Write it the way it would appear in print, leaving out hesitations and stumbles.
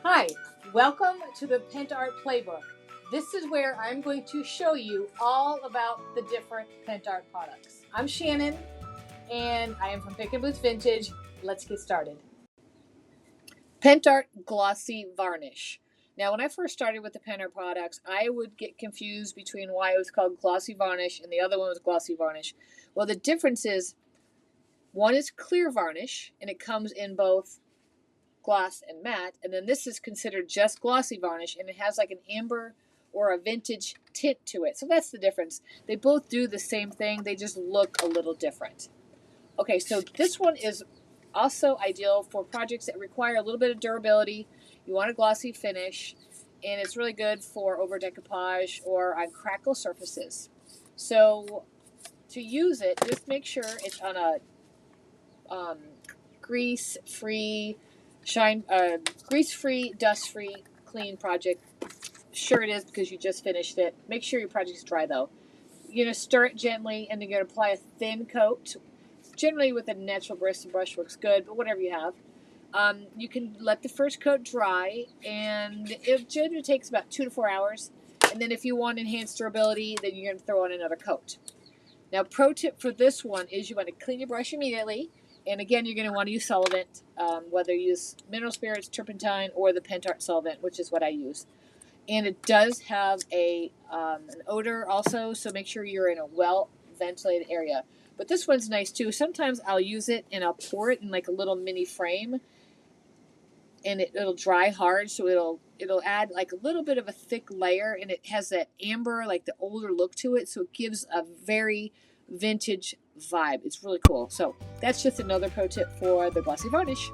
Hi, welcome to the Pentart Playbook. This is where I'm going to show you all about the different Pentart products. I'm Shannon, and I am from Pick and Boots Vintage. Let's get started. Pentart Glossy Varnish. Now, when I first started with the Pentart products, I would get confused between why it was called Glossy Varnish and the other one was Glossy Varnish. Well, the difference is one is clear varnish, and it comes in both gloss and matte, and then this is considered just glossy varnish, and it has like an amber or a vintage tint to it. So that's the difference. They both do the same thing, they just look a little different. Okay, so this one is also ideal for projects that require a little bit of durability. You want a glossy finish, and it's really good for over decoupage or on crackle surfaces. So to use it, just make sure it's on a grease-free, grease-free, dust-free, clean project. Sure it is because you just finished it. Make sure your project's dry though. You're going to stir it gently and then you're going to apply a thin coat. Generally with a natural Bristol brush works good, but whatever you have. You can let the first coat dry, and it generally takes about 2 to 4 hours. And then if you want enhanced durability, then you're going to throw on another coat. Now, pro tip for this one is you want to clean your brush immediately. And again, you're going to want to use solvent, whether you use mineral spirits, turpentine, or the Pentart solvent, which is what I use. And it does have an odor also, so make sure you're in a well-ventilated area. But this one's nice too. Sometimes I'll use it and I'll pour it in like a little mini frame, and it'll dry hard, so it'll add like a little bit of a thick layer, and it has that amber, like the older look to it, so it gives a very vintage vibe. It's really cool. So that's just another pro tip for the glossy varnish.